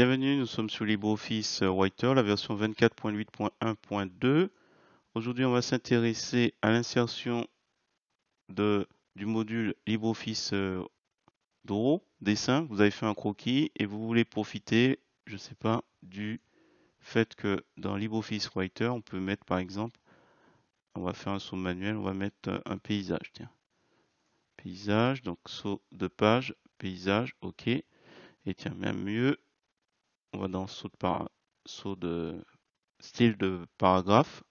Bienvenue, nous sommes sur LibreOffice Writer, la version 24.8.1.2. Aujourd'hui, on va s'intéresser à l'insertion du module LibreOffice Draw, dessin. Vous avez fait un croquis et vous voulez profiter, je ne sais pas, du fait que dans LibreOffice Writer, on peut mettre par exemple, on va faire un saut manuel, on va mettre un paysage. Tiens. Paysage, donc saut de page, paysage, ok. Et tiens, même mieux, on va dans saut de style de paragraphe.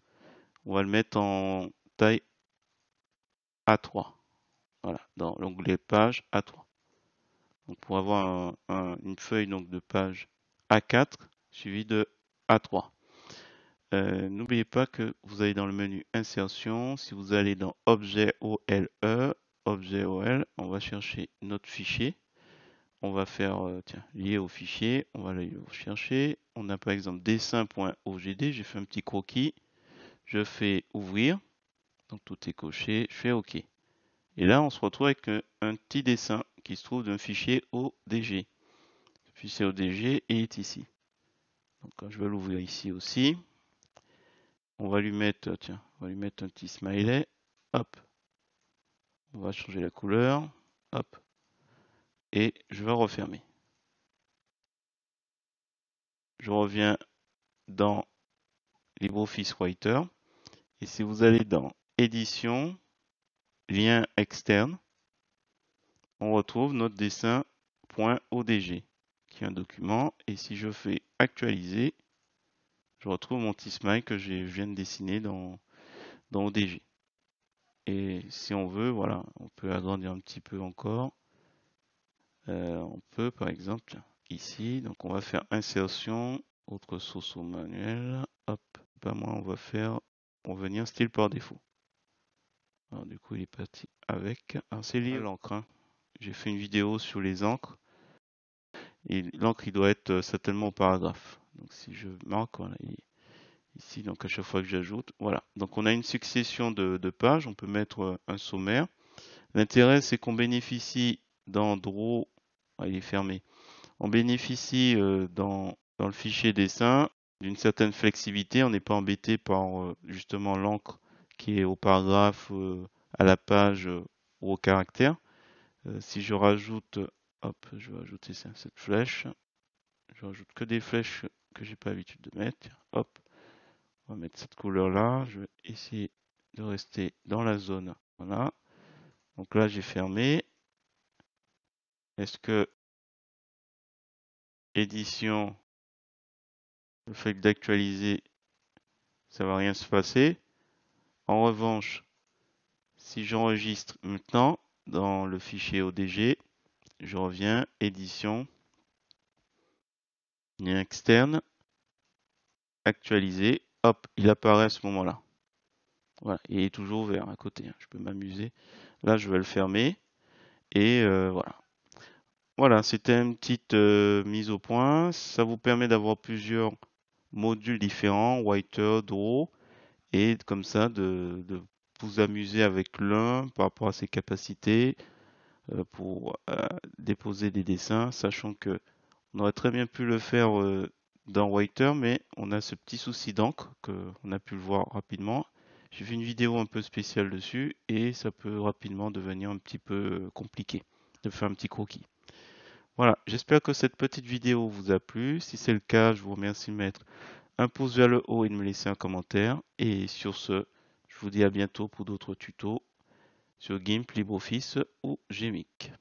On va le mettre en taille A3. Voilà, dans l'onglet page A3. Donc pour avoir une feuille donc, de page A4 suivie de A3. N'oubliez pas que vous allez dans le menu insertion. Si vous allez dans objet OLE, objet OL, on va chercher notre fichier. On va faire lier au fichier. On va aller chercher. On a par exemple dessin.ogd. J'ai fait un petit croquis. Je fais ouvrir. Donc tout est coché. Je fais OK. Et là, on se retrouve avec un petit dessin qui se trouve d'un fichier ODG. Le fichier ODG est ici. Donc je vais l'ouvrir ici aussi. On va lui mettre, tiens, on va lui mettre un petit smiley. Hop. On va changer la couleur. Hop. Et je vais refermer. Je reviens dans LibreOffice Writer. Et si vous allez dans Édition, Lien externe, on retrouve notre dessin.odg qui est un document. Et si je fais actualiser, je retrouve mon petit smile que je viens de dessiner dans ODG. Et si on veut, voilà, on peut agrandir un petit peu encore. On peut par exemple ici, donc on va faire insertion, autre source au manuel, hop, pas moi, on va faire convenir style par défaut. Alors du coup il est parti avec. Alors c'est lié à l'encre, hein. J'ai fait une vidéo sur les encres. Et l'encre il doit être certainement au paragraphe. Donc si je marque, voilà, ici, donc à chaque fois que j'ajoute, voilà. Donc on a une succession de pages, on peut mettre un sommaire. L'intérêt c'est qu'on bénéficie dans Draw, il est fermé, on bénéficie dans le fichier dessin d'une certaine flexibilité, on n'est pas embêté par justement l'encre qui est au paragraphe, à la page ou au caractère. Si je rajoute, hop, je vais ajouter cette flèche, je rajoute que des flèches que j'ai pas l'habitude de mettre, hop. On va mettre cette couleur là. Je vais essayer de rester dans la zone. Voilà. Donc là, j'ai fermé. Est-ce que édition, le fait d'actualiser, ça va rien se passer? En revanche, si j'enregistre maintenant dans le fichier ODG, je reviens, édition, lien externe, actualiser. Hop, il apparaît à ce moment-là. Voilà, il est toujours ouvert à côté. Je peux m'amuser. Là, je vais le fermer. Et voilà. Voilà, c'était une petite mise au point. Ça vous permet d'avoir plusieurs modules différents, Writer, Draw, et comme ça de vous amuser avec l'un par rapport à ses capacités pour déposer des dessins, sachant que on aurait très bien pu le faire dans Writer, mais on a ce petit souci d'encre qu'on a pu le voir rapidement. J'ai fait une vidéo un peu spéciale dessus et ça peut rapidement devenir un petit peu compliqué de faire un petit croquis. Voilà, j'espère que cette petite vidéo vous a plu. Si c'est le cas, je vous remercie de mettre un pouce vers le haut et de me laisser un commentaire. Et sur ce, je vous dis à bientôt pour d'autres tutos sur GIMP, LibreOffice ou GMIC.